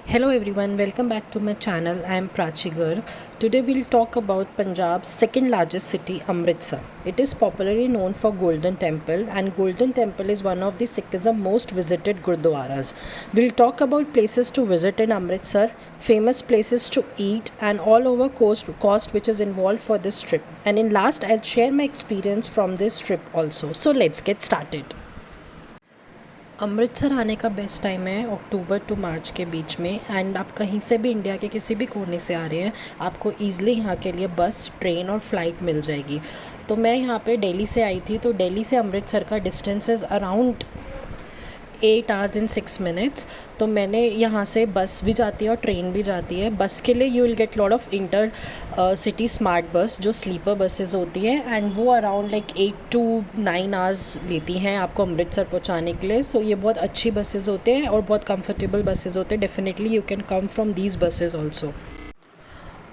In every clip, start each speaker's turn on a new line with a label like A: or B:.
A: Hello everyone, welcome back to my channel. I am Prachi Garg. Today we'll talk about Punjab's second largest city, Amritsar. It is popularly known for Golden Temple, and Golden Temple is one of the Sikhism most visited gurudwaras. We'll talk about places to visit in Amritsar, famous places to eat, and all over cost which is involved for this trip. And in last, I'll share my experience from this trip also. So let's get started. Amritsar आने का best time है अक्टूबर to मार्च के बीच में। And आप कहीं से भी India के किसी भी कोने से आ रहे हैं, आपको ईज़िली यहाँ के लिए बस, ट्रेन और फ्लाइट मिल जाएगी। तो मैं यहाँ पे दिल्ली से आई थी, तो दिल्ली से अमृतसर का distance is around 8 hours and 6 minutes। तो मैंने यहाँ से बस भी जाती है और ट्रेन भी जाती है। बस के लिए you will get lot of inter city smart bus जो स्लीपर बसेस होती है, एंड वो अराउंड लाइक 8 to 9 hours लेती हैं आपको अमृतसर पहुँचाने के लिए। सो ये बहुत अच्छी बसेस होते हैं और बहुत कंफर्टेबल बसेस होते हैं। Definitely you can come from these buses also.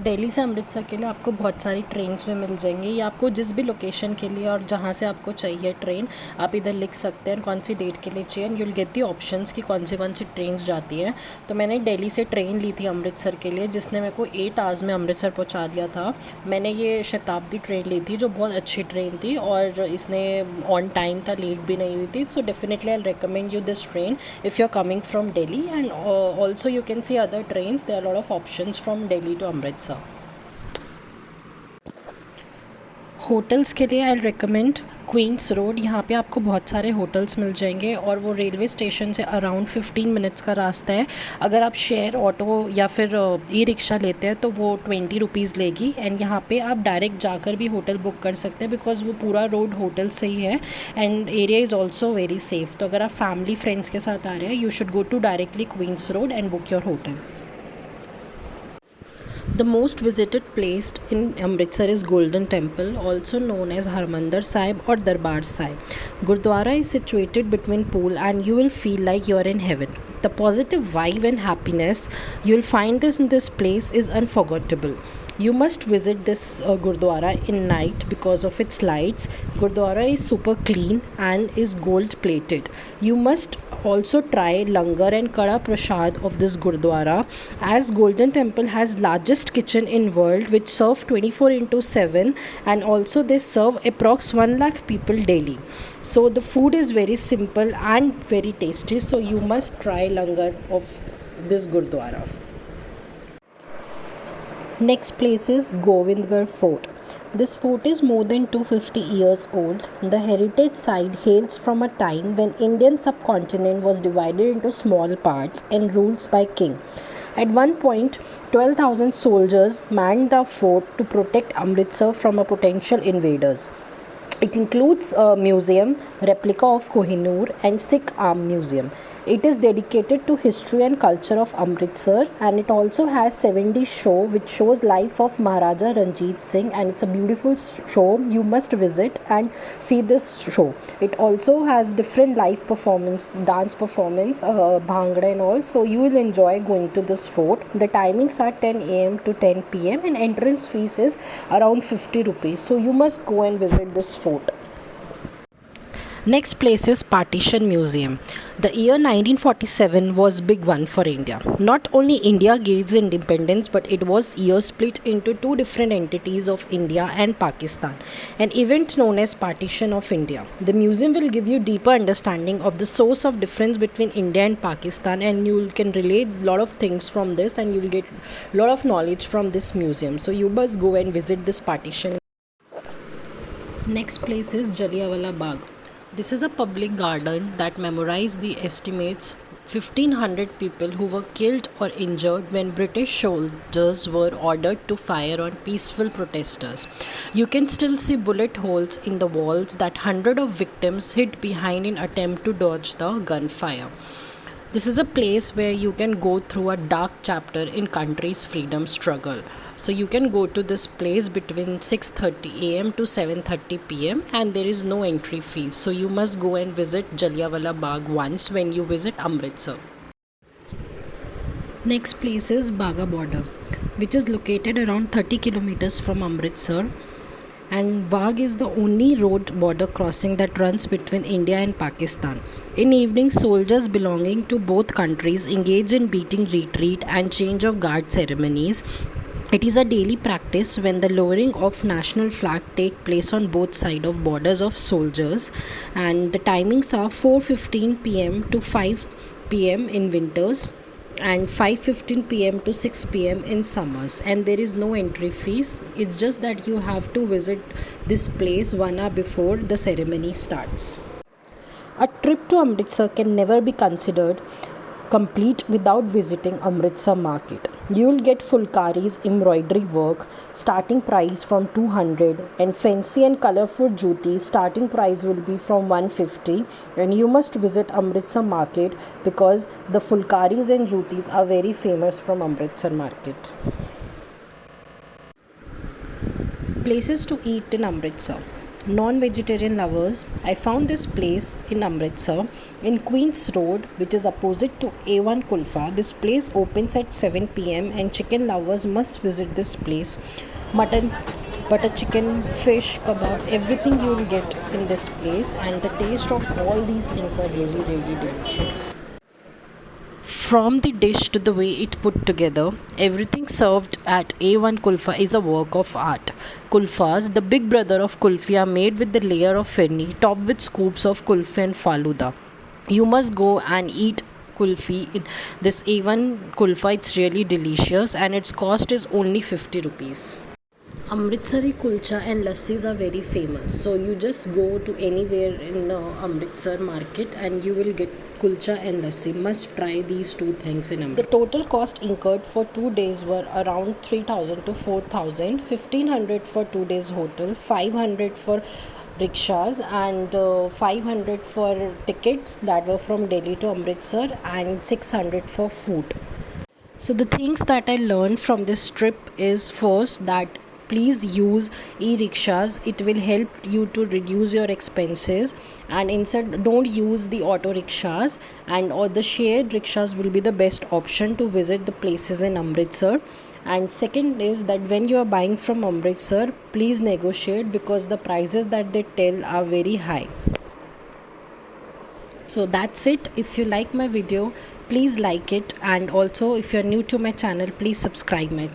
A: Delhi से अमृतसर के लिए आपको बहुत सारी ट्रेन्स में मिल जाएंगी, या आपको जिस भी लोकेशन के लिए और जहाँ से आपको चाहिए ट्रेन, आप इधर लिख सकते हैं कौन सी डेट के लिए चाहिए, and you will get the options कि कौन सी ट्रेन्स जाती हैं। तो मैंने दिल्ली से ट्रेन ली थी अमृतसर के लिए, जिसने मेरे को 8 hours में अमृतसर पहुँचा दिया था। मैंने ये शताब्दी ट्रेन ली थी जो बहुत अच्छी ट्रेन थी, और इसने ऑन टाइम था, लेट भी नहीं हुई थी। So definitely I recommend you this train if you are coming from Delhi, and also you can see other trains. There are lot of options from Delhi to Amritsar. Hotels के लिए आई रिकमेंड क्वींस रोड। यहाँ पे आपको बहुत सारे hotels मिल जाएंगे, और वो रेलवे स्टेशन से अराउंड 15 मिनट्स का रास्ता है। अगर आप शेयर ऑटो या फिर ई रिक्शा लेते हैं तो वो 20 रुपीज़ लेगी, एंड यहाँ पे आप डायरेक्ट जाकर भी होटल बुक कर सकते हैं, बिकॉज वो पूरा रोड होटल से ही है, and area is also very safe. तो अगर आप फैमिली फ्रेंड्स के साथ आ रहे हैं, you should go to directly Queens Road and book your hotel. The most visited place in Amritsar is Golden Temple, also known as Harmandir Sahib or Darbar Sahib. Gurudwara is situated between pool, and you will feel like you are in heaven. The positive vibe and happiness you will find in this place is unforgettable. You must visit this Gurudwara in night because of its lights. Gurudwara is super clean and is gold plated. You must also try langar and kada prasad of this Gurudwara, as Golden Temple has largest kitchen in world which serve 24/7, and also they serve approx 1 lakh people daily. So the food is very simple and very tasty, so you must try langar of this Gurudwara. Next place is Govindgarh Fort. This fort is more than 250 years old. The heritage site hails from a time when Indian subcontinent was divided into small parts and ruled by king. At one point, 12,000 soldiers manned the fort to protect Amritsar from potential invaders. It includes a museum, replica of Kohinoor, and Sikh Arm Museum. It is dedicated to history and culture of Amritsar, and it also has 7D show which shows life of Maharaja Ranjit Singh, and it's a beautiful show. You must visit and see this show. It also has different live performance, dance performance, bhangra and all, so you will enjoy going to this fort. The timings are 10 a.m. to 10 p.m. and entrance fees is around 50 rupees, so you must go and visit this fort. Next place is Partition Museum. The year 1947 was big one for India. Not only India gained independence, but it was year split into two different entities of India and Pakistan, an event known as Partition of India. The museum will give you deeper understanding of the source of difference between India and Pakistan, and you can relate a lot of things from this, and you will get a lot of knowledge from this museum. So you must go and visit this partition. Next place is Jaliyawala Bagh. This is a public garden that memorizes the estimates 1,500 people who were killed or injured when British soldiers were ordered to fire on peaceful protesters. You can still see bullet holes in the walls that hundreds of victims hid behind in attempt to dodge the gunfire. This is a place where you can go through a dark chapter in country's freedom struggle. So you can go to this place between 6:30 a.m. to 7:30 p.m. and there is no entry fee. So you must go and visit Jaliyawala Bagh once when you visit Amritsar. Next place is Baga Border, which is located around 30 kilometers from Amritsar, and Bagh is the only road border crossing that runs between India and Pakistan. In evening, soldiers belonging to both countries engage in beating retreat and change of guard ceremonies. It is a daily practice when the lowering of national flag take place on both sides of borders of soldiers, and the timings are 4:15 p.m. to 5 p.m. in winters and 5:15 p.m. to 6 p.m. in summers, and there is no entry fees. It's just that you have to visit this place 1 hour before the ceremony starts. A trip to Amritsar can never be considered complete without visiting Amritsar market. You will get fulkaris embroidery work starting price from 200, and fancy and colorful jutis starting price will be from 150, and you must visit Amritsar market because the fulkaris and jutis are very famous from Amritsar market. Places to eat in Amritsar. Non-vegetarian lovers, I found this place in Amritsar in Queen's Road, which is opposite to A1 Kulfa. This place opens at 7 p.m. and chicken lovers must visit this place. Mutton, butter chicken, fish, kebab, everything you will get in this place, and the taste of all these things are really delicious. From the dish to the way it put together, everything served at A1 Kulfa is a work of art. Kulfas, the big brother of kulfi, are made with the layer of firni topped with scoops of kulfi and faluda. You must go and eat kulfi in this A1 Kulfa. It's really delicious and its cost is only 50 rupees. Amritsari kulcha and lassis are very famous. So you just go to anywhere in Amritsar market and you will get kulcha and lassi. Must try these two things in Amritsar. The total cost incurred for 2 days were around 3,000 to 4,000, 1,500 for 2 days hotel, 500 for rickshaws, and 500 for tickets that were from Delhi to Amritsar, and 600 for food. So the things that I learned from this trip is, first, that please use e-rickshaws. It will help you to reduce your expenses, and instead don't use the auto rickshaws, and or the shared rickshaws will be the best option to visit the places in Amritsar. And second is that when you are buying from Amritsar, please negotiate because the prices that they tell are very high. So that's it. If you like my video, please like it, and also if you're new to my channel, please subscribe my